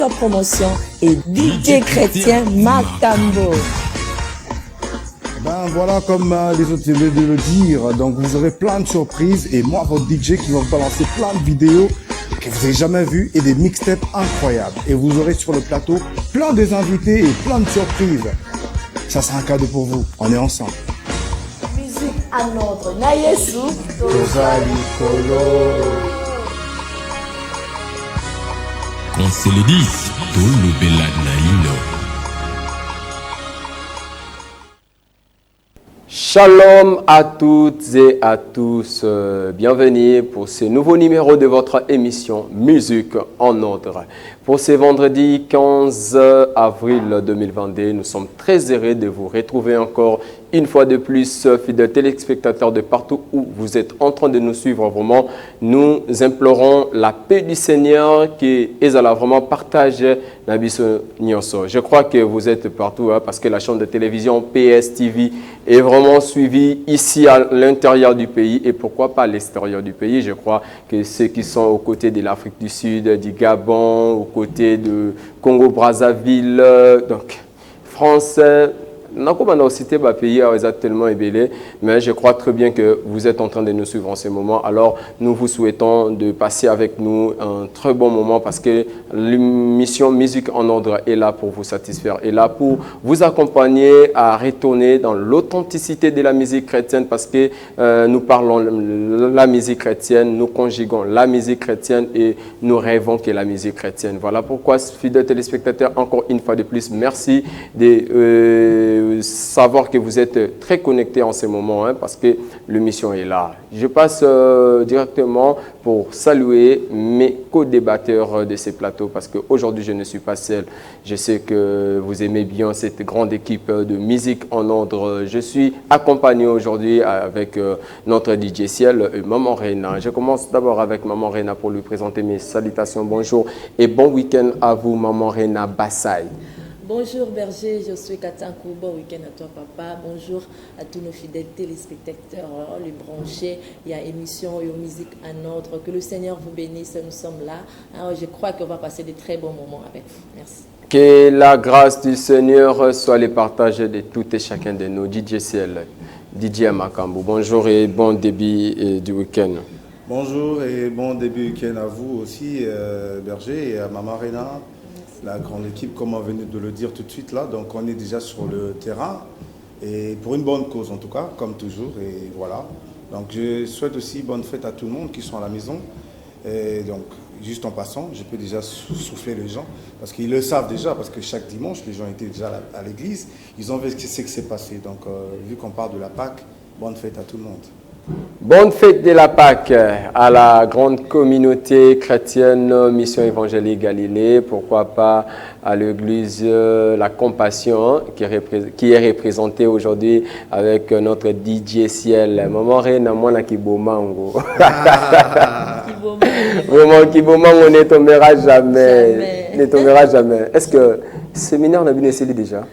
Promotion et DJ Chrétien Makambo. Ben voilà, comme les autres viennent de le dire, donc vous aurez plein de surprises et moi, votre DJ qui va vous balancer plein de vidéos que vous n'avez jamais vues et des mixtapes incroyables. Et vous aurez sur le plateau plein des invités et plein de surprises. Ça sera un cadeau pour vous. On est ensemble. Musique à notre Nayesu. Quand c'est le 10, tout le belad naïno. Shalom à toutes et à tous, bienvenue pour ce nouveau numéro de votre émission Musique en ordre. Pour ce vendredi 15 avril 2022, nous sommes très heureux de vous retrouver encore une fois de plus, fidèles téléspectateurs de partout où vous êtes en train de nous suivre. Vraiment, nous implorons la paix du Seigneur qui est à la vraiment partage Nabiso Nyonso. Je crois que vous êtes partout parce que la chaîne de télévision PSTV est vraiment suivie ici à l'intérieur du pays et pourquoi pas à l'extérieur du pays. Je crois que ceux qui sont aux côtés de l'Afrique du Sud, du Gabon, aux côtés de Congo-Brazzaville, donc France. Nous avons cité le pays tellement ébélé, mais je crois très bien que vous êtes en train de nous suivre en ce moment. Alors, nous vous souhaitons de passer avec nous un très bon moment parce que l'émission Musique en ordre est là pour vous satisfaire, est là pour vous accompagner à retourner dans l'authenticité de la musique chrétienne parce que nous parlons la musique chrétienne, nous conjuguons la musique chrétienne et nous rêvons que la musique chrétienne. Voilà pourquoi, fidèles téléspectateurs, encore une fois de plus, merci de savoir que vous êtes très connectés en ce moment parce que l'émission est là. Je passe directement pour saluer mes co-débatteurs de ces plateaux parce qu'aujourd'hui je ne suis pas seul. Je sais que vous aimez bien cette grande équipe de musique en ordre. Je suis accompagné aujourd'hui avec notre DJ Ciel et Maman Reina. Je commence d'abord avec Maman Reina pour lui présenter mes salutations. Bonjour et bon week-end à vous Maman Reina Bassay. Bonjour Berger, je suis Katankou, bon week-end à toi papa, bonjour à tous nos fidèles téléspectateurs, les branchés, il y a émission et musique en ordre, que le Seigneur vous bénisse, nous sommes là, alors, je crois qu'on va passer de très bons moments avec vous, merci. Que la grâce du Seigneur soit le partage de tout et chacun de nous, DJ Ciel, DJ Makambo, bonjour et bon début du week-end. Bonjour et bon début week-end à vous aussi Berger et à Maman Reina. La grande équipe, comme on venait de le dire tout de suite là, donc on est déjà sur le terrain et pour une bonne cause en tout cas, comme toujours, et voilà. Donc je souhaite aussi bonne fête à tout le monde qui sont à la maison. Et donc juste en passant, je peux déjà souffler les gens parce qu'ils le savent déjà, parce que chaque dimanche les gens étaient déjà à l'église, ils ont vu ce qui s'est passé. Donc vu qu'on parle de la Pâque, bonne fête à tout le monde. Bonne fête de la Pâque à la grande communauté chrétienne Mission Évangélique Galilée, pourquoi pas à l'église La Compassion qui est représentée aujourd'hui avec notre DJ Ciel. Maman Reina Mwana Kibomango. Vraiment Kibomango ne tombera jamais. Ne tombera jamais. Est-ce que le séminaire n'a bien essayé déjà?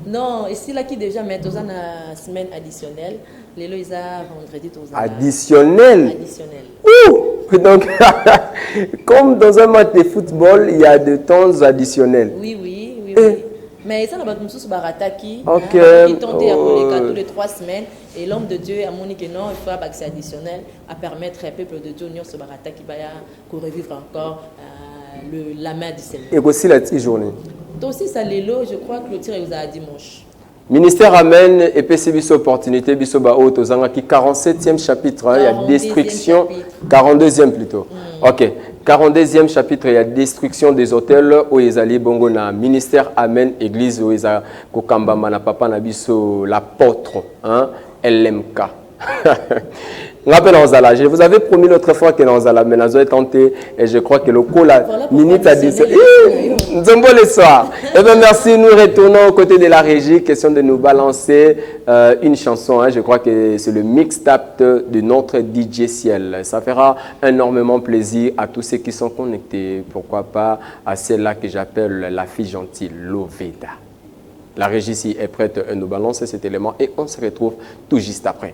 Non, ici là qui déjà met dans une semaine additionnelle. Les lois vendredi additionnel. Ouh! Donc, comme dans un match de football, il y a de temps additionnels. Oui. Mais ça, on a tous barataki. Ok. Qui tentait à tous les 3 semaines. Et l'homme de Dieu a montré que non, il faut un accès additionnel à permettre au peuple de Dieu de se barataki pour revivre encore la main du Seigneur. Et aussi la journée. Donc aussi, ça l'élo, je crois que le tir est à dimanche. Ministère amène et PCB opportunité bisoba auto qui 47e chapitre il y a destruction 42e plutôt. OK, 42e chapitre il y a destruction des hôtels où ezali bongo na ministère amène église où eza kokamba na papa na biso l'apôtre LMK. Je vous avais promis l'autre fois que dans la menace tenté et je crois que le coup la minute a dit Nzombo le soir. Eh bien merci, nous retournons aux côtés de la régie, question de nous balancer une chanson, je crois que c'est le mixtape de notre DJ Ciel. Ça fera énormément plaisir à tous ceux qui sont connectés, pourquoi pas à celle-là que j'appelle la fille gentille, Loveda. La régie ici est prête à nous balancer cet élément et on se retrouve tout juste après.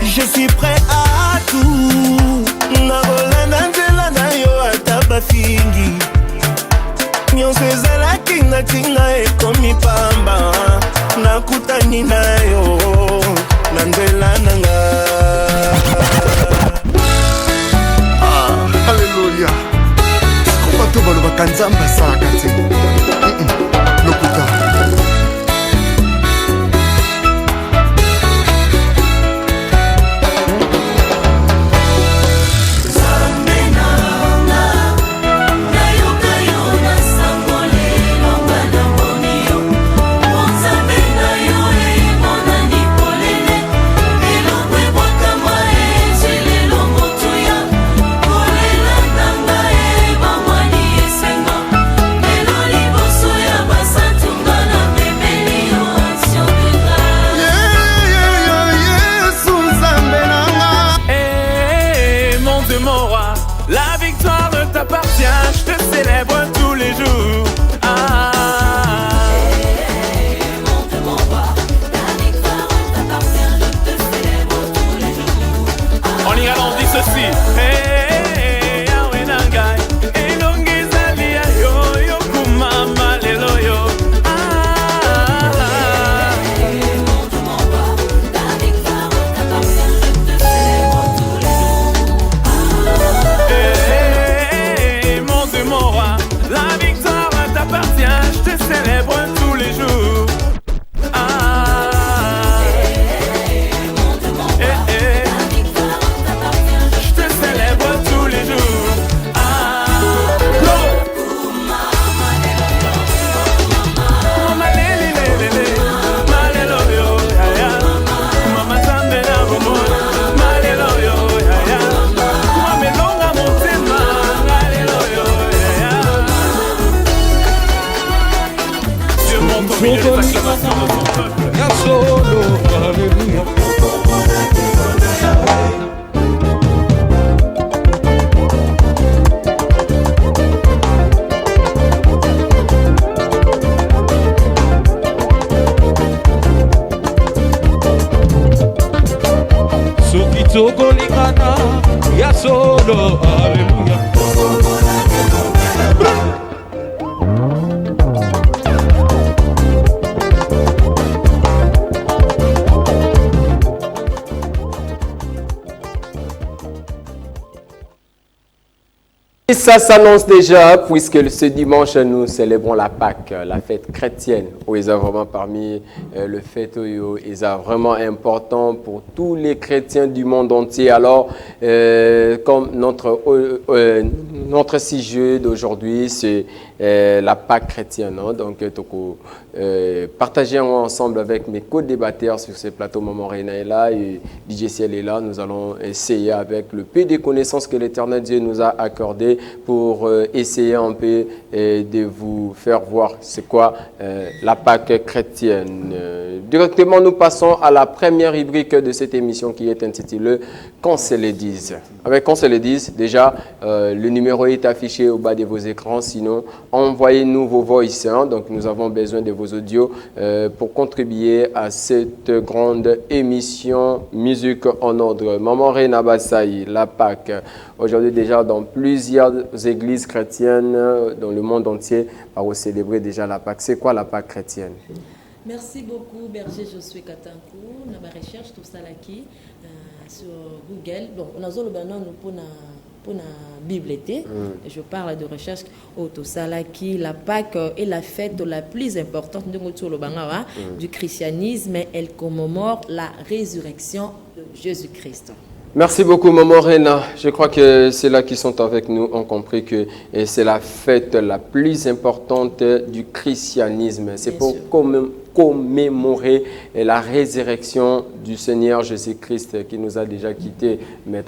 Je suis prêt à tout. kaka nzambe asalaka te lokuta Et ça s'annonce déjà, puisque ce dimanche, nous célébrons la Pâque, la fête chrétienne. Où ils sont vraiment parmi le fête, ils sont vraiment important pour tous les chrétiens du monde entier. Alors, comme notre sujet d'aujourd'hui, c'est la Pâque chrétienne. Hein? Donc, partagez ensemble avec mes co-débatteurs sur ce plateau. Maman Reina est là et DJ Ciel est là. Nous allons essayer avec le peu de connaissances que l'Éternel Dieu nous a accordées pour essayer un peu de vous faire voir c'est quoi la Pâque chrétienne. Directement, nous passons à la première rubrique de cette émission qui est intitulée « Qu'on se le dise ». Avec « Qu'on se le dise », déjà, le numéro est affiché au bas de vos écrans. Sinon, envoyez-nous vos voices. Hein. Donc, nous avons besoin de vos audios pour contribuer à cette grande émission Musique en ordre. Maman Reina Bassaï, la Pâque. Aujourd'hui, déjà, dans plusieurs églises chrétiennes dans le monde entier, par célébrer déjà la Pâque. C'est quoi la Pâque chrétienne? Merci beaucoup, Berger Josué Katankou. On a ma recherche, tout ça là qui sur Google. Bon, on a zolo banan pour la Bible. Je parle de recherche au Tosalaki. La Pâque est la fête la plus importante du christianisme. Elle commémore la résurrection de Jésus-Christ. Merci beaucoup, Maman Reina. Je crois que ceux-là qui sont avec nous ont compris que c'est la fête la plus importante du christianisme. C'est pour commémorer la résurrection du Seigneur Jésus-Christ qui nous a déjà quittés. Mais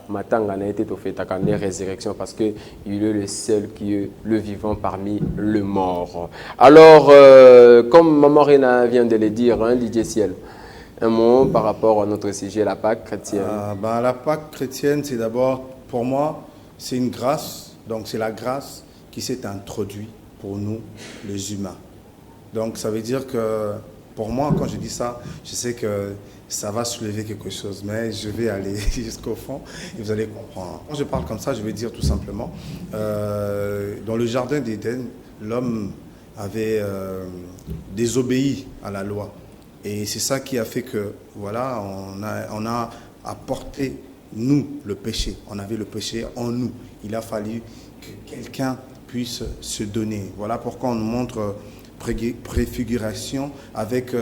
Matanga n'a été la résurrection parce qu'il est le seul qui est le vivant parmi le mort. Alors, comme Maman Reina vient de le dire, hein, DJ Ciel, un mot par rapport à notre sujet, la Pâque chrétienne. La Pâque chrétienne, c'est d'abord, pour moi, c'est une grâce. Donc, c'est la grâce qui s'est introduite pour nous, les humains. Donc, ça veut dire que, pour moi, quand je dis ça, je sais que ça va soulever quelque chose, mais je vais aller jusqu'au fond et vous allez comprendre. Quand je parle comme ça, je vais dire tout simplement, dans le jardin d'Éden, l'homme avait désobéi à la loi. Et c'est ça qui a fait que, voilà, on a apporté, nous, le péché. On avait le péché en nous. Il a fallu que quelqu'un puisse se donner. Voilà pourquoi on nous montre préfiguration avec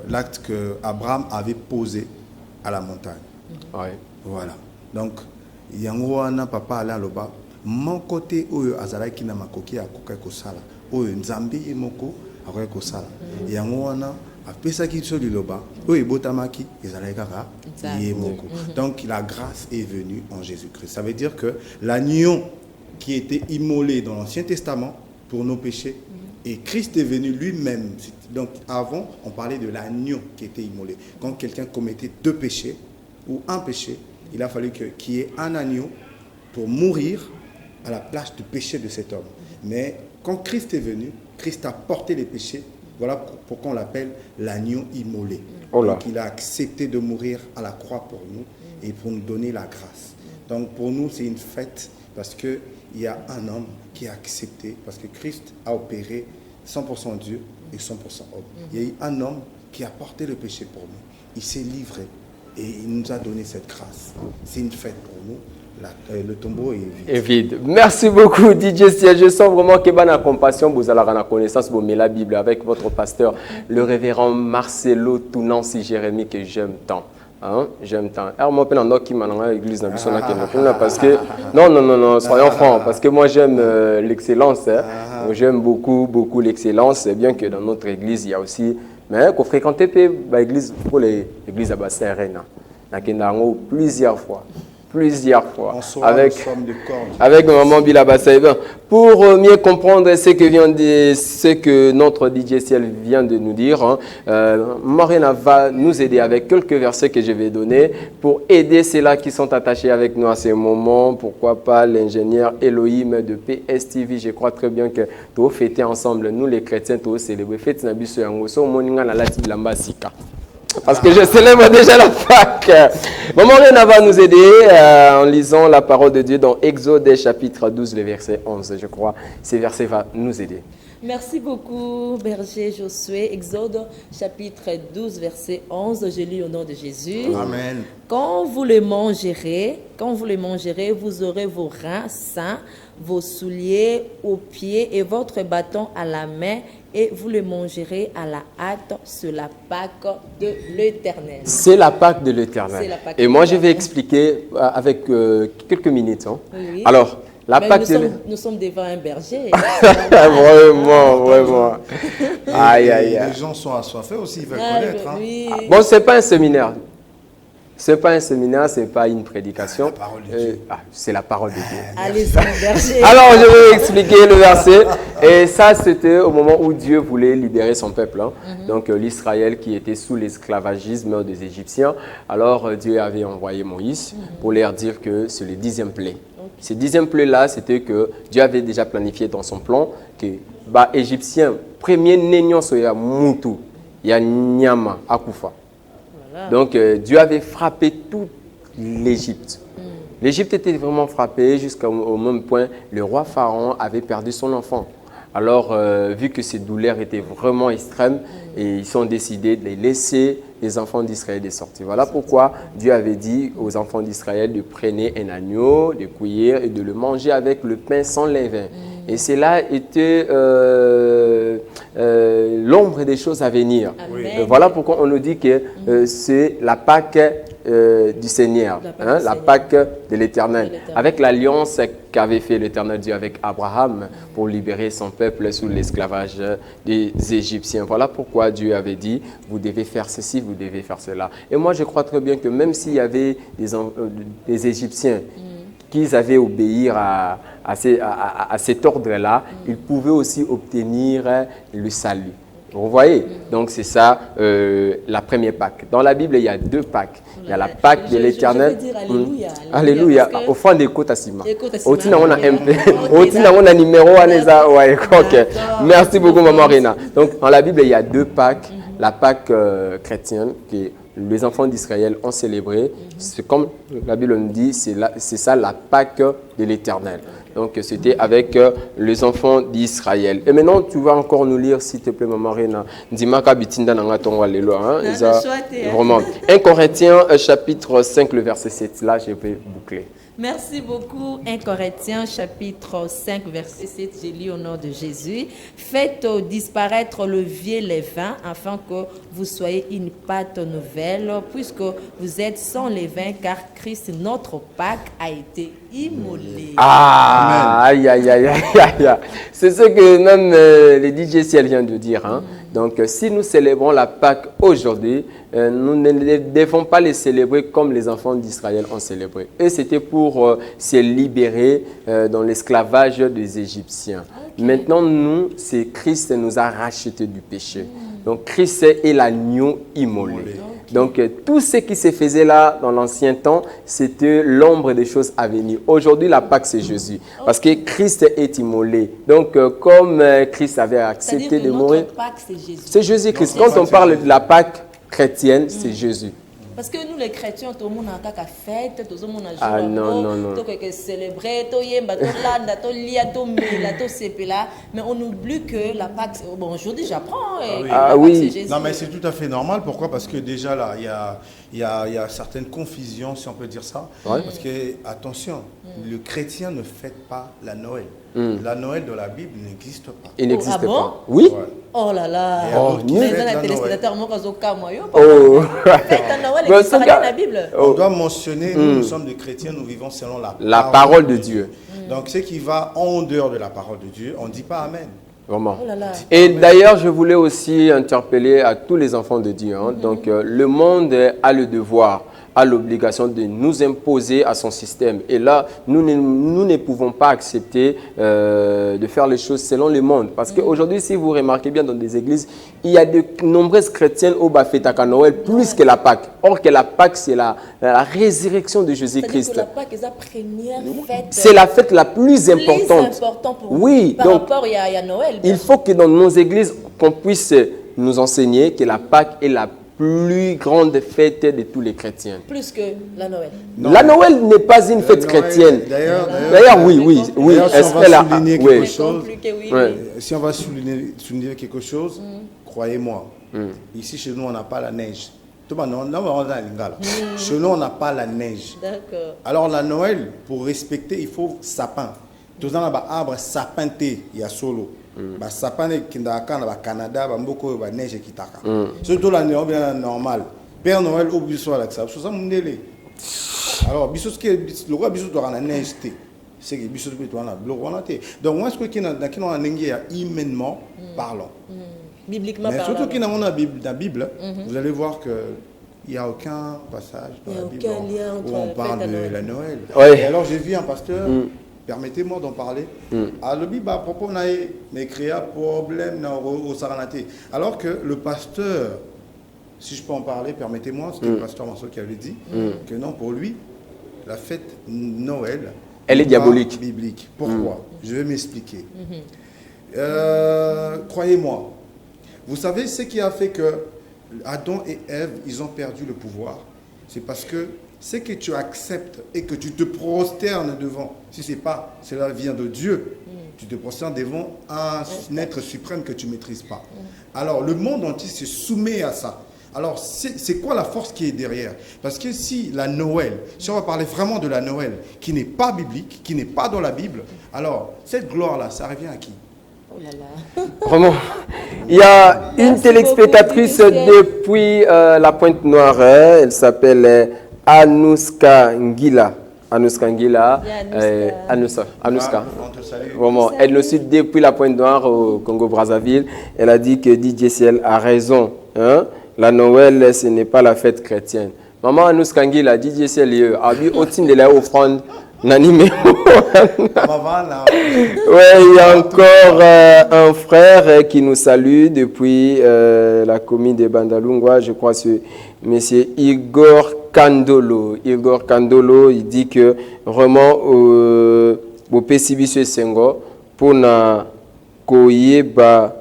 l'acte que Abraham avait posé à la montagne. Ouais. Voilà. Donc, yangoana papa ala loba, mon côté oyo azalaki na makoki akoka kosala, oyo nzambe moko akoka kosala. Yangoana apesaki biso liloba, oyo botamaki ezalaki kaka ye moko. Donc la grâce est venue en Jésus-Christ. Ça veut dire que l'agneau qui était immolé dans l'Ancien Testament pour nos péchés, et Christ est venu lui-même. Donc avant, on parlait de l'agneau qui était immolé. Quand quelqu'un commettait 2 péchés ou un péché, il a fallu qu'il y ait un agneau pour mourir à la place du péché de cet homme. Mais quand Christ est venu, Christ a porté les péchés. Voilà pourquoi on l'appelle l'agneau immolé. Donc il a accepté de mourir à la croix pour nous et pour nous donner la grâce. Donc pour nous, c'est une fête parce qu'il y a un homme qui a accepté, parce que Christ a opéré 100% Dieu et 100% homme. Il y a eu un homme qui a porté le péché pour nous. Il s'est livré et il nous a donné cette grâce. C'est une fête pour nous. Le tombeau est vide. Merci beaucoup, DJ Sia. Je sens vraiment que la compassion, vous allez avoir la connaissance, vous mettez la Bible avec votre pasteur, le révérend Marcelo Tounansi Jérémie, que j'aime tant. Hein? J'aime tant. Alors, moi, je suis dans l'église, parce que, non, soyons francs, parce que moi, j'aime l'excellence. Hein? J'aime beaucoup l'excellence, bien que dans notre église, il y a aussi, mais qu'on fréquentait l'église, pour l'église à Bassin Arena, plusieurs fois avec maman Bilaba Saïben pour mieux comprendre ce que notre DJ Ciel vient de nous dire. Hein, Marina va nous aider avec quelques versets que je vais donner pour aider ceux-là qui sont attachés avec nous à ce moment. Pourquoi pas l'ingénieur Elohim de PSTV. Je crois très bien que tout fêter ensemble, nous les chrétiens, tout célébrer fête nabiso yango so moninga na lati bilamba sika. Parce que je célèbre déjà la Pâque. Maman Réna va nous aider en lisant la parole de Dieu dans Exode chapitre 12, le verset 11, je crois. Ce verset va nous aider. Merci beaucoup, berger Josué. Exode chapitre 12, verset 11. Je lis au nom de Jésus. Amen. Quand vous le mangerez, vous aurez vos reins sains, vos souliers aux pieds et votre bâton à la main, et vous le mangerez à la hâte sur la Pâque de l'Éternel. C'est la Pâque de l'Éternel. Et moi, je vais expliquer avec quelques minutes. Hein. Oui. Alors, la Pâque nous sommes devant un berger. Vraiment. Aïe. Les gens sont assoiffés aussi, ils veulent connaître. Hein. Oui. Bon, ce n'est pas un séminaire. Ce n'est pas un séminaire, ce n'est pas une prédication. C'est la parole de Dieu. Allez-y, berger. Alors, je vais expliquer le verset. Et ça, c'était au moment où Dieu voulait libérer son peuple. Hein. Donc, l'Israël qui était sous l'esclavagisme des Égyptiens. Alors, Dieu avait envoyé Moïse pour leur dire que c'est le 10e plaie. Ce 10e plaie-là, c'était que Dieu avait déjà planifié dans son plan que les Égyptiens, premier nénion, soya Moutou, ya Nyama, Akufa. Donc, Dieu avait frappé toute l'Égypte. L'Égypte était vraiment frappée jusqu'au même point, le roi Pharaon avait perdu son enfant. Alors, vu que ces douleurs étaient vraiment extrêmes, et ils ont décidé de les laisser les enfants d'Israël de sortir. Voilà pourquoi Dieu avait dit aux enfants d'Israël de prendre un agneau, de cueillir et de le manger avec le pain sans levain. Et cela était l'ombre des choses à venir. Voilà pourquoi on nous dit que c'est la Pâque du Seigneur, la Pâque de l'Éternel, avec l'alliance qu'avait fait l'Éternel Dieu avec Abraham pour libérer son peuple sous l'esclavage des Égyptiens. Voilà pourquoi Dieu avait dit, vous devez faire ceci, vous devez faire cela. Et moi, je crois très bien que même s'il y avait des Égyptiens qui avaient obéir à cet ordre-là, ils pouvaient aussi obtenir le salut. Vous voyez? Donc c'est ça la première Pâque. Dans la Bible, il y a 2 Pâques. Il y a la Pâque de l'Éternel. Alléluia. Au fond des côtes à Sima. Merci beaucoup, Maman Réna. Donc dans la Bible, il y a 2 Pâques. La Pâque chrétienne que les enfants d'Israël ont célébrée. C'est comme la Bible nous dit, c'est ça la Pâque de l'Éternel. Donc, c'était avec les enfants d'Israël. Et maintenant, tu vas encore nous lire, s'il te plaît, Maman Réna. Vraiment. 1 Corinthiens, chapitre 5, le verset 7. Là, je vais boucler. Merci beaucoup. 1 Corinthiens chapitre 5 verset 7, j'ai lu au nom de Jésus. Faites disparaître le vieux levain afin que vous soyez une pâte nouvelle, puisque vous êtes sans levain, car Christ, notre Pâque, a été immolé. Ah, aïe, aïe, aïe, aïe, aïe. C'est ce que même le DJ Ciel vient de dire. Hein. Donc, si nous célébrons la Pâque aujourd'hui, nous ne devons pas les célébrer comme les enfants d'Israël ont célébré. Et c'était pour se libérer dans l'esclavage des Égyptiens. Okay. Maintenant, nous, c'est Christ nous a rachetés du péché. Donc, Christ est l'agneau immolé. Okay. Donc, tout ce qui se faisait là dans l'ancien temps, c'était l'ombre des choses à venir. Aujourd'hui, la Pâque, c'est Jésus. Okay. Parce que Christ est immolé. Donc, comme Christ avait accepté de mourir, c'est Jésus-Christ. Quand on parle de la Pâque chrétienne, c'est Jésus. Parce que nous, les chrétiens, tout le monde a une fête, tout le monde a joué. Ah non, non, non. Tout le monde célébrer, tout le monde mais on oublie que la Pâque, bon, aujourd'hui j'apprends. Ah oui. Non, mais c'est tout à fait normal. Pourquoi? Parce que déjà là, il y a certaines confusions, si on peut dire ça. Ouais. Parce que, attention, le chrétien ne fête pas la Noël. La Noël de la Bible n'existe pas. Il n'existe pas. Bon? Oui. Ouais. Oh là là. On doit mentionner, nous sommes des chrétiens, nous vivons selon la parole de Dieu. Donc, ce qui va en dehors de la parole de Dieu, on ne dit pas Amen. Vraiment. Oh là là. Et d'ailleurs, je voulais aussi interpeller à tous les enfants de Dieu. Hein. Donc, le monde a le devoir, a l'obligation de nous imposer à son système. Et là, nous ne pouvons pas accepter de faire les choses selon le monde. Parce qu'aujourd'hui, si vous remarquez bien dans des églises, il y a de nombreuses chrétiennes au Baféta à Noël, plus que la Pâque. Or que la Pâque, c'est la résurrection de Jésus-Christ. La Pâque est la première fête. C'est la fête la plus importante. Pour oui, par rapport à Noël. Il faut que dans nos églises, qu'on puisse nous enseigner que la Pâque est la plus grande fête de tous les chrétiens. Plus que la Noël. Non. La Noël n'est pas une fête chrétienne. D'ailleurs, oui. Si on va souligner quelque chose, si on va souligner quelque chose, croyez-moi, ici chez nous, on n'a pas la neige. Chez nous, on n'a pas la neige. D'accord. Alors, la Noël, pour respecter, il faut sapin. Tout le temps, on a arbre sapin, il y a solo. Sapin qui est au Canada, il y a beaucoup de neige qui est surtout la Noël normale. Père Noël, au biso à l'accès. Alors, biso ce qui est le roi biso doit la neige. C'est que biso doit la bloc. Donc, moi, ce que nous avons humainement parlant. Bibliquement parlant. Mais surtout dans la Bible, vous allez voir que il n'y a aucun passage dans la Bible où on parle de la Noël. Ouais. Et alors, j'ai vu un pasteur. Permettez-moi d'en parler. À le Bible, à propos, on a créé un problème au Saranaté. Alors que le pasteur, si je peux en parler, permettez-moi, c'était le pasteur Mansour qui avait dit que non, pour lui, la fête Noël, elle est diabolique. Biblique. Pourquoi? Je vais m'expliquer. Croyez-moi, vous savez ce qui a fait que Adam et Ève, ils ont perdu le pouvoir. C'est parce que ce que tu acceptes et que tu te prosternes devant, si ce n'est pas, cela vient de Dieu, tu te prosternes devant un être suprême que tu ne maîtrises pas. Alors, le monde entier se soumet à ça. Alors, c'est quoi la force qui est derrière? Parce que si la Noël, si on va parler vraiment de la Noël, qui n'est pas biblique, qui n'est pas dans la Bible, alors, cette gloire-là, ça revient à qui? Oh là là. Vraiment. Il y a une téléspectatrice depuis la Pointe-Noire, elle s'appelle Anouska Ngila. Anouska. Vraiment, elle nous suit depuis la Pointe-Noire au Congo-Brazzaville. Elle a dit que DJ Ciel a raison. Hein? La Noël, ce n'est pas la fête chrétienne. Maman Anouska Ngila, DJ Ciel, a vu au-dessus de la offrande. Ouais, il y a encore un frère qui nous salue depuis la commune de Bandalungwa. Je crois que c'est M. Igor Kandolo. Igor Kandolo, il dit que vraiment, au PCBC Sengo, pour na koye ba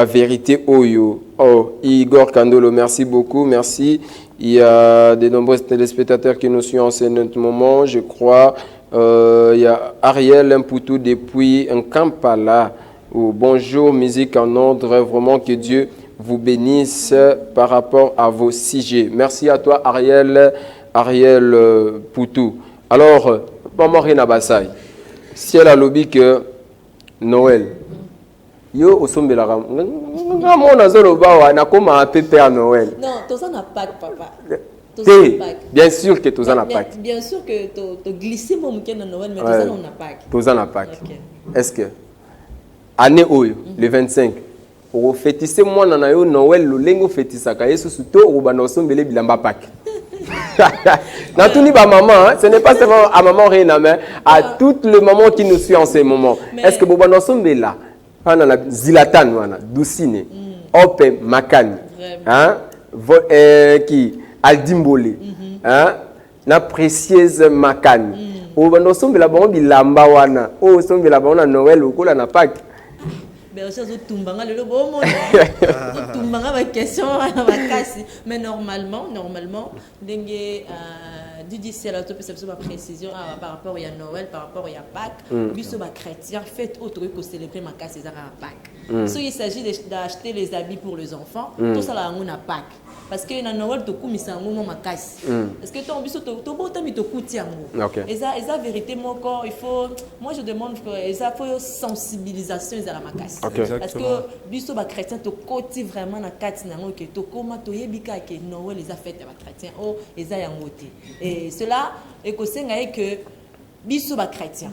vérité oyo. Oh, Igor Kandolo, merci beaucoup, merci. Il y a de nombreux téléspectateurs qui nous suivent en ce moment, je crois. Il y a Ariel Impoutou depuis un Kampala. Oh, bonjour, musique en ordre. Vraiment que Dieu vous bénisse par rapport à vos sujets. Merci à toi, Ariel Poutou. Alors, maman Rina Bassay, si elle a lobby que Noël, yo osombela nga mona zolo bawa na koma a Père Noël. Non, tout ça n'a pas papa. Bien sûr que tout ça n'a pas. Bien sûr que tu glisses mon week-end à Noël, mais tout ça n'a pas. Tout ça n'a pas. Est-ce que année oyo le 25 au fétisser moi na yo Noël le lengo fétisaka Yesu suto au banosombele bilamba Pâques. Dans tout ba maman, ce n'est pas seulement à maman Rina mais à toutes les mamans qui nous suivent en ce moment. Est-ce que boba nosombela pana la zilatan wana doucine open makani hein qui aldimbole hein na précieuse makani o bando sombela bango bilamba wana o sombela bango na Noël okola na Pâques. Mais normalement Didi c'est la précision par rapport à Noël, par rapport à Pâques, biso ba chrétien fête autre que célébrer ma casse à Pâques. So il s'agit d'acheter les habits pour les enfants, tout ça là on a Pâques. Parce que na Noël to kumisa ngomo makasi. Parce que ton biso to bota mi to kuti yango. Et ça vérité mon corps, il faut moi je demande que ça faut sensibilisation à la makasi. Parce que biso ba chrétien to koti vraiment na kati nango que to koma to yebika que Noël les a fêtes ba chrétien oh eza yango te. Et cela est que c'est que biso ba chrétien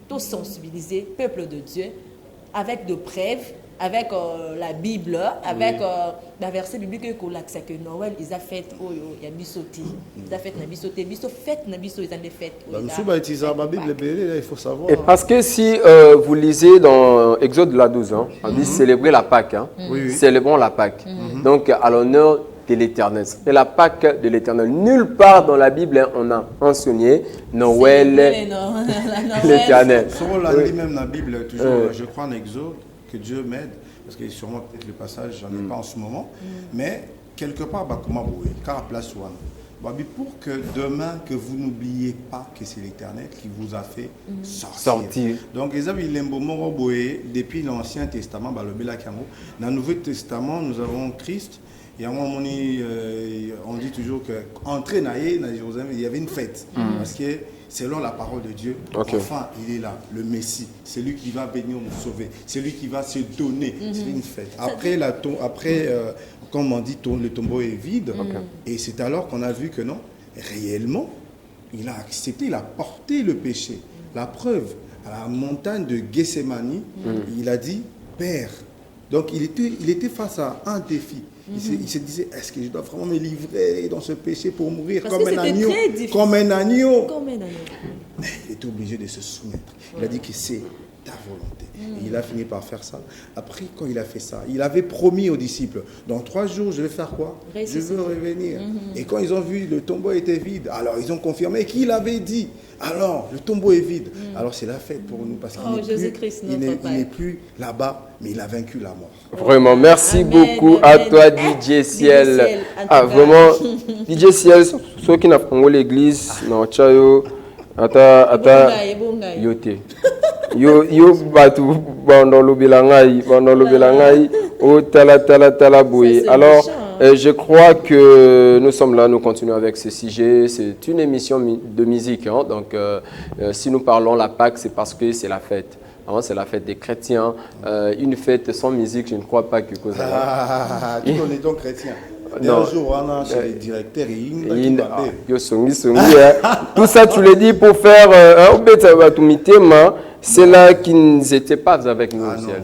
to sensibiliser peuple de Dieu avec de preuves, avec la Bible, avec la verset biblique que Noël ils a fait il y a bisoté, ils a fait na bisoté, biso fête na biso ils ont des fêtes. Il faut savoir. Et parce que si vous lisez dans Exode la 12 hein, on dit célébrer la Pâque hein. Célébrons la Pâque. Donc à l'honneur de l'Éternel. Et la Pâque de l'Éternel. Nulle part dans la Bible hein, on a mentionné Noël l'Éternel. On l'a dit même dans la Bible toujours je crois en Exode. Que Dieu m'aide, parce que sûrement peut-être le passage, j'en ai pas en ce moment, mais quelque part, comment vous car à place pour que demain, que vous n'oubliez pas que c'est l'Éternel qui vous a fait sortir. Donc, depuis l'Ancien Testament, dans le Nouveau Testament, nous avons Christ. Et à un moment donné, on dit toujours qu'entrée dans Jérusalem, il y avait une fête. Parce que selon la parole de Dieu, enfin, il est là, le Messie. C'est lui qui va venir nous sauver. C'est lui qui va se donner. C'est une fête. Après, comme on dit, le tombeau est vide. Et c'est alors qu'on a vu que non, réellement, il a accepté, il a porté le péché. La preuve, à la montagne de Gethsémani, il a dit, Père. Donc, il était face à un défi. Il se disait, est-ce que je dois vraiment me livrer dans ce péché pour mourir comme un agneau? Comme un agneau. Mais il était obligé de se soumettre. Il a dit que c'est ta volonté. Et il a fini par faire ça. Après, quand il a fait ça, il avait promis aux disciples, dans 3 jours, je vais faire quoi? Je veux revenir. Et quand ils ont vu le tombeau était vide, alors ils ont confirmé qu'il avait dit. Alors, le tombeau est vide. Alors, c'est la fête pour nous parce qu'il n'est plus là-bas, mais il a vaincu la mort. Vraiment, merci beaucoup à toi, DJ Ciel. Ah, vraiment, DJ Ciel, ceux qui n'ont pas l'église, non, tchayo, ata, yote. Yo batu bandolo bilangai o tala boui. Alors je crois que nous sommes là, nous continuons avec ce sujet. C'est une émission de musique hein. Donc si nous parlons la Pâque, c'est parce que c'est la fête. Hein, c'est la fête des chrétiens. Une fête sans musique, je ne crois pas que cause. On est donc chrétiens. Un jour, on a chez les directeurs tout ça, tu le dis pour faire c'est là qu'ils n'étaient pas avec nous au ciel.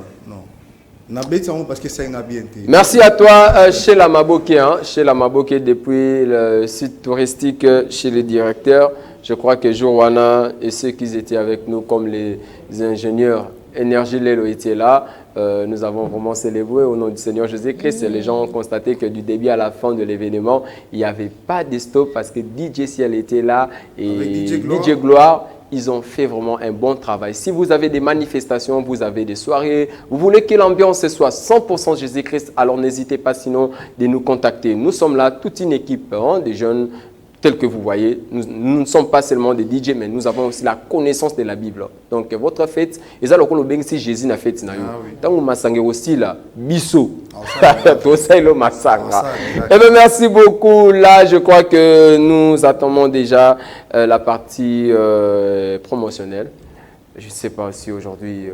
Merci à toi, chez la Maboke, hein, chez la Maboke depuis le site touristique, chez les directeurs. Je crois que Joana et ceux qui étaient avec nous, comme les ingénieurs Énergie Lelo étaient là. Nous avons vraiment célébré au nom du Seigneur Jésus-Christ. Les gens ont constaté que du début à la fin de l'événement, il n'y avait pas de stop parce que DJ Ciel était là et DJ Gloire. Ils ont fait vraiment un bon travail. Si vous avez des manifestations, vous avez des soirées, vous voulez que l'ambiance soit 100% Jésus-Christ, alors n'hésitez pas sinon de nous contacter. Nous sommes là, toute une équipe hein, des jeunes tel que vous voyez, nous ne sommes pas seulement des DJ, mais nous avons aussi la connaissance de la Bible. Donc, votre fête, et ça, si Jésus n'a fait, tant que masanga aussi là, biso, tout ça, il masanga. Eh bien, merci beaucoup. Là, je crois que nous attendons déjà la partie promotionnelle. Je ne sais pas si aujourd'hui,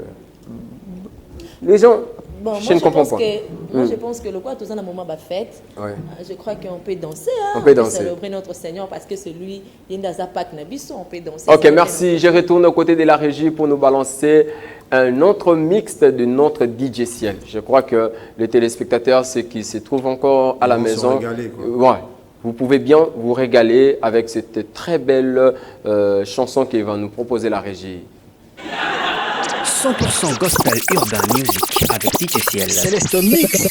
les gens. Bon, je ne comprends pas. Je pense que le quoi, tout ça, dans un moment de fête, je crois qu'on peut danser. On peut danser. Célébrer notre Seigneur parce que c'est lui, il y a un pack Nabiso, on peut danser. Ok, merci. Je retourne aux côtés de la régie pour nous balancer un autre mixte de notre DJ Ciel. Je crois que les téléspectateurs, ceux qui se trouvent encore à la maison, vous pouvez bien vous régaler avec cette très belle chanson qui va nous proposer la régie. 100% gospel urbain music avec DJ Ciel. Céleste Mix.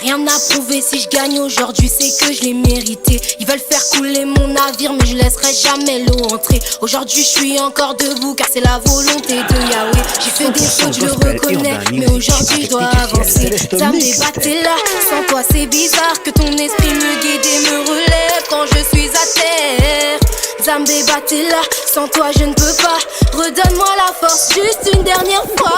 Rien à prouver, si je gagne aujourd'hui, c'est que je l'ai mérité. Ils veulent faire couler mon navire, mais je laisserai jamais l'eau entrer. Aujourd'hui, je suis encore debout, car c'est la volonté de Yahweh. J'ai fait des fautes, je le reconnais, mais aujourd'hui, je dois avancer. Ça me débattait là, sans toi, c'est bizarre que ton esprit me guide et me relève quand je suis à terre. Ça me débattait là, sans toi, je ne peux pas. Redonne-moi la force, juste une dernière fois.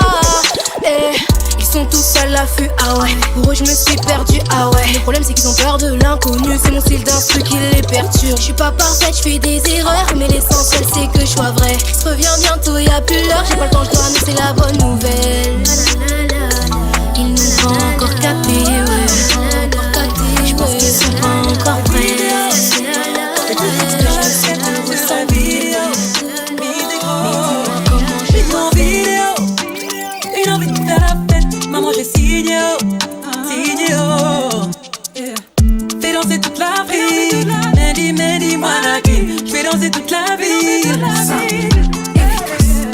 Ils sont tous à l'affût, ah ouais. Pour eux je me suis perdu, ah ouais. Le problème c'est qu'ils ont peur de l'inconnu. C'est mon style d'instru qui les perturbe. Je suis pas parfaite, je fais des erreurs, mais l'essentiel c'est que je sois vrai. Je reviens bientôt, y'a plus l'heure. J'ai pas le temps, je dois annoncer la bonne nouvelle. Ils n'ont pas encore capté, je pense qu'ils sont pas encore prêts. Maman j'ai signé, fais danser toute la ville. Mehdi, Manaki, je fais danser toute la ville.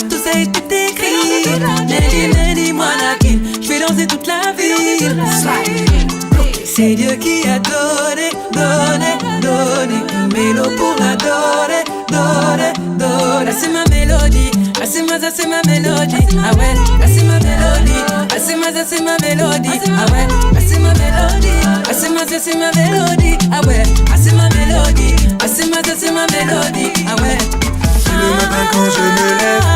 Tout ça est écrit. Mehdi, Manaki, je fais danser toute la ville. C'est Dieu qui a donné une mélodie pour la donner. C'est ma mélodie, c'est ma mélodie, ah ouais, c'est ma mélodie, c'est ma mélodie, ah ouais, c'est ma mélodie, c'est ma mélodie, ah ouais, c'est ma mélodie, c'est ma mélodie, ah ouais. Le matin quand je me lève,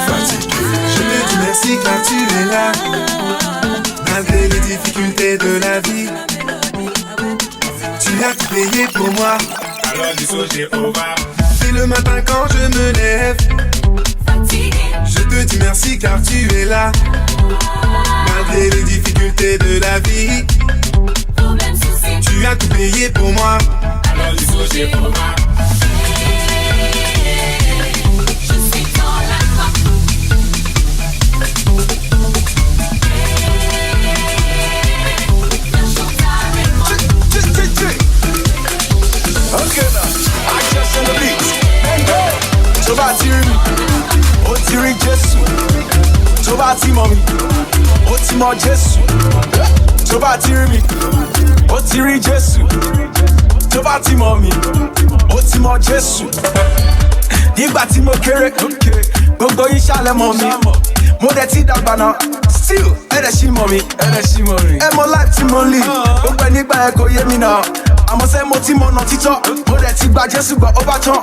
fatigué, je te dis merci car tu es là. Malgré les difficultés de la vie, tu as tout payé pour moi. Alors dis au Jéhovah. Et le matin quand je me lève, je te dis merci car tu es là. Malgré les difficultés de la vie, tu as tout payé pour moi. Alors dis au Jéhovah. Je suis dans la croix. Okay now, access on the beat. So bati mi, o ti rí Jésù. So bati mọ̀ mi, o ti mọ̀ Jésù. So bati rí mi, o ti rí Jésù. So bati mọ̀ mi, o ti mọ̀ Jésù. Nígbà tí mo kéré, gbogbo yín ṣàlẹ̀ mọ̀ mi. Mo dẹ̀ ti dàgbà náà, still ẹ̀rẹ̀ ṣì mọ̀ mi. Ẹ mọ life tí mo live, gbogbo ẹ̀ nígbà yẹn kò yé mi náà. Àmọ́ sẹ́ mo ti mọ̀nà títọ́, mo dẹ̀ ti gba Jésù gbọ́ ó bá tán.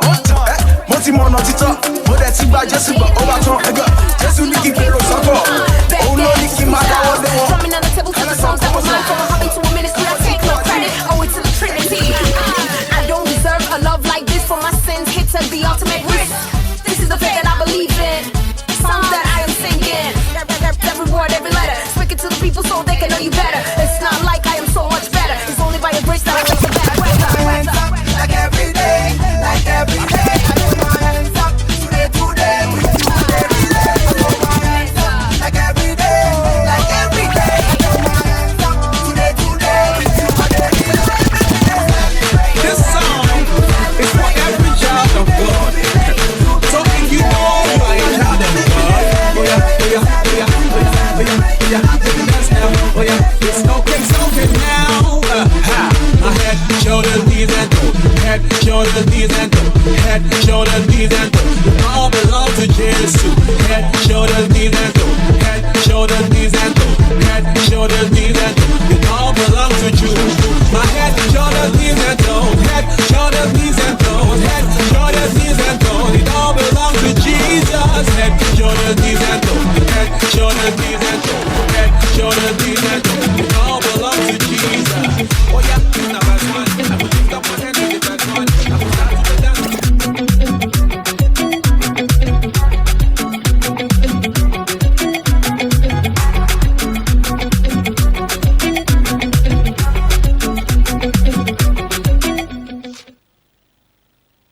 Mo ti mọ̀nà títọ́, mo dẹ̀ ti gba Jésù gbọ́ ó bá tán. Jésù ní kí gbèrò sọ́kọ̀, òun ló ní kí n máa dáwọ́ lé wọn. Drumming on the table to the songs that was mine. From a hobby to a ministry, I take no credit. Owe it to the Trinity. I don't deserve a love like this. For my sins, hit to the ultimate risk. This is the faith that I believe in. Songs that I am singing. Every word, every letter. Speak it to the people so they can know you better. It's not like I am so much better. It's only by your grace that I make it better. Like every day, I put my hands up. Today, we do every day. Like every day, I put my hands up. Today, we do every day. This song is for every child of God. So if you know you are a child of God, oh yeah, it's okay now. My head, shoulders, knees and toes. Head, shoulders, shoulders, knees and toes. Head, shoulders, knees and toes. It all belongs to Jesus. Head, shoulders, knees and toes. Head, shoulders, knees and toes. Head, shoulders, knees and toes. It all belongs to you. My head, shoulders, knees and toes. Head, shoulders, knees and toes. Head, shoulders, knees and toes. It all belongs to Jesus. Head, shoulders, knees and toes. Head, shoulders, knees and toes. Head, shoulders, knees and toes. It all belongs to Jesus. Oh yeah, now that's one. I will lift up my hands in the best one. I will start to dance.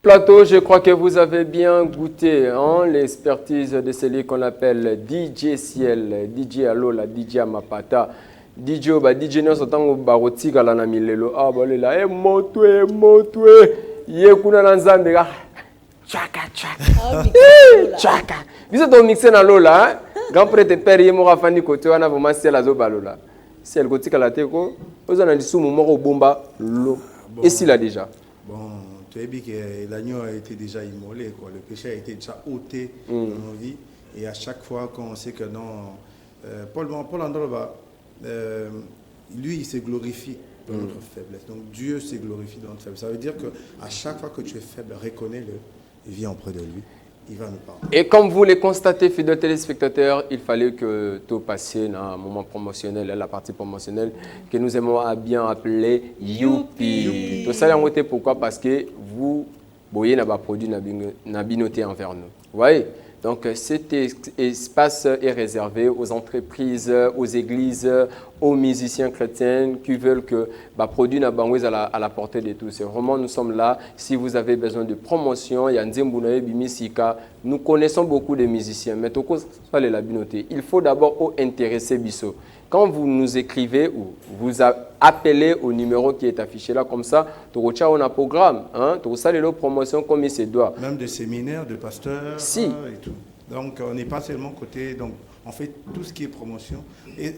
Plateau, je crois que vous avez bien goûté l'expertise de celui qu'on appelle DJ Ciel, DJ Alola, DJ Amapata, DJ Oba, DJ Nyosotango Barotika la na milelo, ah balela, motwe, ye kuna na nzambe ga, chaka, chaka. Vous êtes au mixé na Lola, hein? Grand prêtre père ye mora fani kote wana vraiment ciel azo balola. Ciel kotika la teko, ozana disumu moko bomba lo. Et si là déjà. Bon. Tu as dit que l'agneau a été déjà immolé, quoi. Le péché a été déjà ôté dans nos vies. Et à chaque fois qu'on sait que non, Paul Androva, lui, il se glorifie dans notre faiblesse. Donc Dieu se glorifie dans notre faiblesse. Ça veut dire qu'à chaque fois que tu es faible, reconnais-le et viens auprès de lui. Il va nous parler. Et comme vous le constatez, fidèles téléspectateurs, il fallait que tout passe dans un moment promotionnel, la partie promotionnelle, que nous aimons à bien appeler Youpi. Tout ça, pourquoi? Parce que vous voyez un produit nabinoté envers nous. Vous voyez? Donc cet espace est réservé aux entreprises, aux églises, aux musiciens chrétiens qui veulent que le produit à la portée de tous. Vraiment, nous sommes là. Si vous avez besoin de promotion, nous connaissons beaucoup de musiciens, mais il faut d'abord intéresser Bisso. Quand vous nous écrivez ou vous appelez au numéro qui est affiché là, comme ça, tu as un programme, tu as les promotions comme il se doit. Même des séminaires, de pasteurs et tout. Donc, on n'est pas seulement côté. Donc, on fait tout ce qui est promotion. Et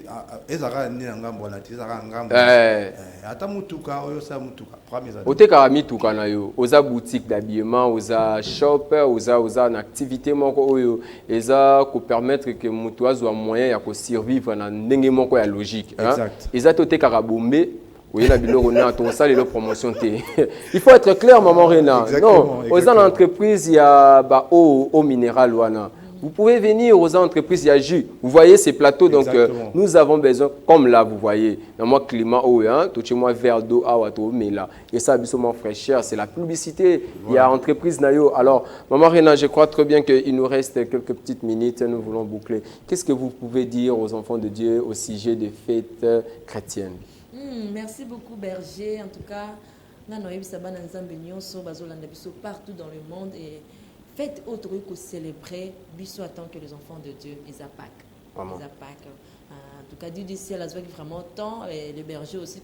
aux boutiques d'habillement, aux shops, aux activités qui permettent que les gens moyen de survivre dans une logique. Oui, la promotion. Il faut être clair, maman Réna. Non, aux entreprises, il y a eau minéral. Vous pouvez venir aux entreprises, il y a jus. Vous voyez ces plateaux, donc nous avons besoin, comme là, vous voyez, dans mon climat, tout chez moi, verre d'eau, mais là, et ça, absolument fraîcheur, c'est la publicité. Il y a entreprise Nayo. Alors, maman Réna, je crois très bien qu'il nous reste quelques petites minutes, nous voulons boucler. Qu'est-ce que vous pouvez dire aux enfants de Dieu au sujet des fêtes chrétiennes? Merci beaucoup, Berger. En tout cas, partout dans le monde. Et faites autre que célébrer, Bisso attend que les enfants de Dieu, ils apaquent. Ils apaquent. En tout cas, Dieu dit la joie qui vraiment tant, et le berger aussi,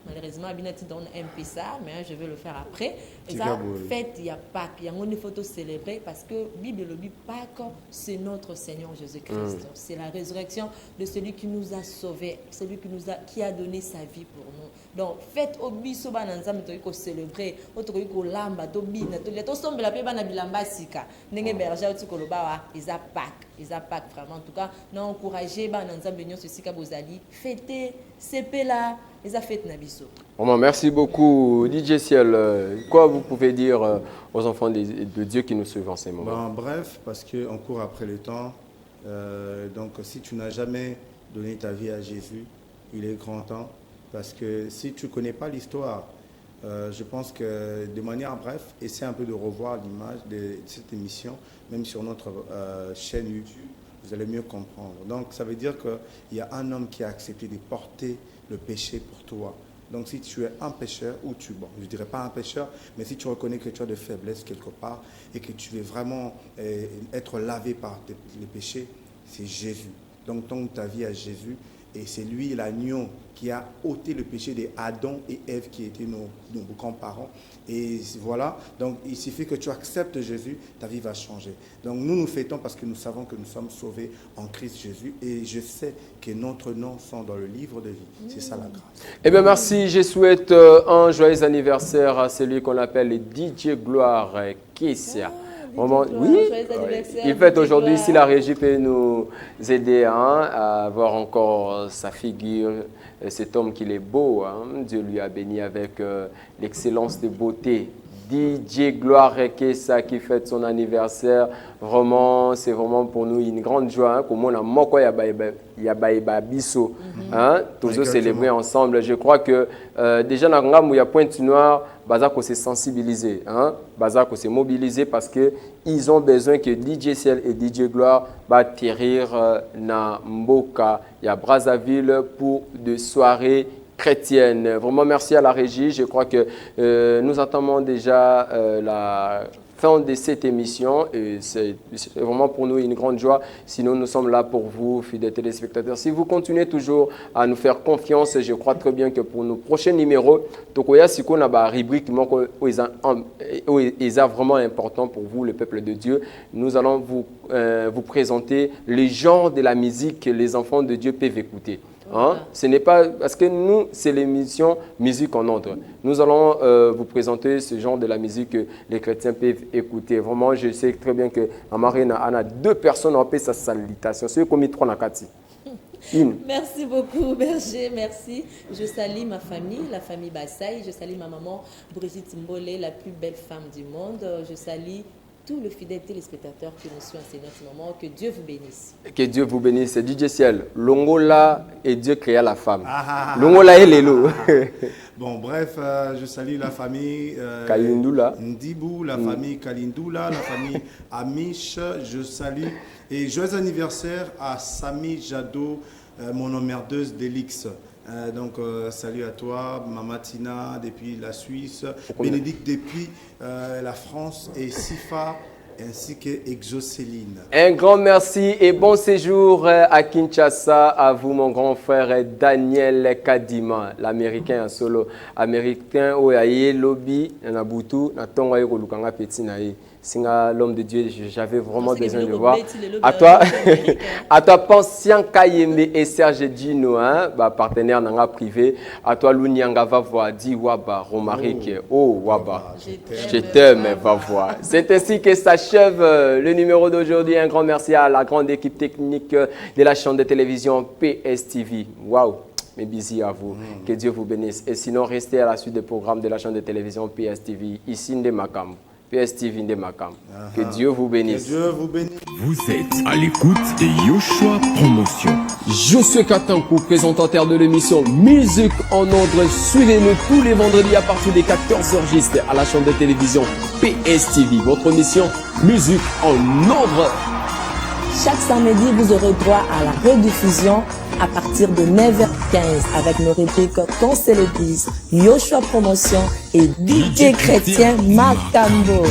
malheureusement, Abinati donne un peu ça, mais je vais le faire après. Et ça, fête, il y a Pâques, il y a une photo célébrer parce que Bible le dit Pâques, c'est notre Seigneur Jésus-Christ. C'est la résurrection de celui qui nous a sauvés, celui qui a donné sa vie pour nous. Donc, fête au biso bananzam to célébrer, autre ko lamba to bina to leto sombe la pe bana bilamba sika. Ndenge berger uti ko loba ils a Pâques vraiment en tout cas, nous encourager bananzam benyo ceci ka bozali, fêter c'est là, ils a fête na biso. Merci beaucoup DJ Ciel. Quoi vous pouvez dire aux enfants de Dieu qui nous suivent en ces moments? Bref, parce qu'on court après le temps. Donc si tu n'as jamais donné ta vie à Jésus, il est grand temps. Parce que si tu ne connais pas l'histoire, je pense que de manière bref, essaie un peu de revoir l'image de cette émission, même sur notre chaîne YouTube, vous allez mieux comprendre. Donc ça veut dire qu'il y a un homme qui a accepté de porter le péché pour toi. Donc si tu es un pécheur, ou je ne dirais pas un pécheur, mais si tu reconnais que tu as des faiblesses quelque part et que tu veux vraiment être lavé par les péchés, c'est Jésus. Donc donne ta vie à Jésus Et c'est lui, l'agneau, qui a ôté le péché des Adam et Ève, qui étaient nos grands-parents. Et voilà, donc il suffit que tu acceptes Jésus, ta vie va changer. Donc nous fêtons parce que nous savons que nous sommes sauvés en Christ Jésus. Et je sais que notre nom sont dans le livre de vie. C'est ça la grâce. Eh bien merci, je souhaite un joyeux anniversaire à celui qu'on appelle le DJ Gloire Kessia. Oui, il fête aujourd'hui, si la régie peut nous aider à avoir encore sa figure, cet homme qu'il est beau, Dieu lui a béni avec l'excellence de beauté. DJ Gloire Kessa qui fête son anniversaire, vraiment, c'est vraiment pour nous une grande joie. Comme on a moko ya biso, tous célébrer ensemble. Je crois que déjà dans le ya Pointe Noire, Bazako s'est sensibilisé, Bazako s'est mobilisé parce que ils ont besoin que DJ Ciel et DJ Gloire atterrir na Mboka, ya Brazzaville pour des soirées chrétienne. Vraiment, merci à la régie. Je crois que nous attendons déjà la fin de cette émission et c'est vraiment pour nous une grande joie. Sinon, nous sommes là pour vous, fidèles téléspectateurs. Si vous continuez toujours à nous faire confiance, je crois très bien que pour nos prochains numéros, Tokoya Siko n'a pas rubrique est vraiment important pour vous, le peuple de Dieu. Nous allons vous présenter les genres de la musique que les enfants de Dieu peuvent écouter. Ce n'est pas parce que nous, c'est l'émission Musique en Ordre. Nous allons vous présenter ce genre de la musique que les chrétiens peuvent écouter. Vraiment, je sais très bien que Amarena a 2 personnes en paix sa salutation. C'est comme 3 na 4. Merci beaucoup, Berger, merci. Je salue ma famille, la famille Bassaï. Je salue ma maman Brigitte Mbolé, la plus belle femme du monde. Je salue tous les fidèles téléspectateurs qui nous suivent en ce moment. Que Dieu vous bénisse. Que Dieu vous bénisse. C'est DJ Ciel. Longola et Dieu créa la femme. Longola et Lélo. Bon, bref, je salue la famille Kalindula. Ndibou, la famille Kalindula, la famille Amish. Je salue et joyeux anniversaire à Samy Jadot, mon emmerdeuse d'Elix. Donc, salut à toi, Mama Tina depuis la Suisse, Bénédicte depuis la France et Sifa ainsi que Exocéline. Un grand merci et bon séjour à Kinshasa à vous, mon grand frère Daniel Kadima, l'américain en solo. Américain, Oyaye, Lobby, Nabutu, Natonga Lukanga Petinaï. Singa, l'homme de Dieu, j'avais vraiment besoin de voir. À toi, Pensian Kayembe et Serge Dino, partenaire nanga privé. À toi, Lounianga va voir, dit Waba, Romaric, oh Waba, je t'aime, va voir. C'est ainsi que s'achève le numéro d'aujourd'hui. Un grand merci à la grande équipe technique de la chaîne de télévision PSTV. Waouh! Mais bisous à vous. Que Dieu vous bénisse. Et sinon, restez à la suite des programmes de la chaîne de télévision PSTV, ici Ndemakam. PSTV Ndemakam. Que Dieu vous bénisse. Que Dieu vous bénisse. Vous êtes à l'écoute de Yoshua Promotion. Josué Katankou, présentateur de l'émission Musique en Ordre. Suivez-nous tous les vendredis à partir des 14h juste à la chaîne de télévision PSTV. Votre émission Musique en Ordre. Chaque samedi, vous aurez droit à la rediffusion à partir de 9h15 avec nos rubriques Qu'on se le dise, Yoshua Promotion et DJ Chrétien Makambo.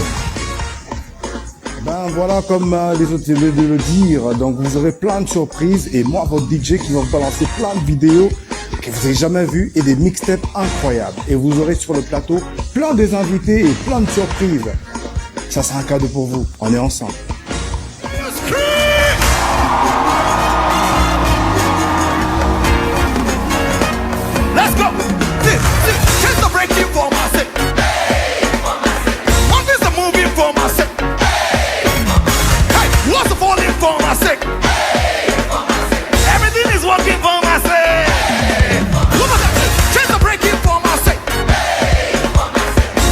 Ben voilà, comme les autres viennent de le dire, donc vous aurez plein de surprises et moi, votre DJ qui va vous balancer plein de vidéos que vous n'avez jamais vues et des mixtapes incroyables. Et vous aurez sur le plateau plein des invités et plein de surprises. Ça sera un cadeau pour vous. On est ensemble.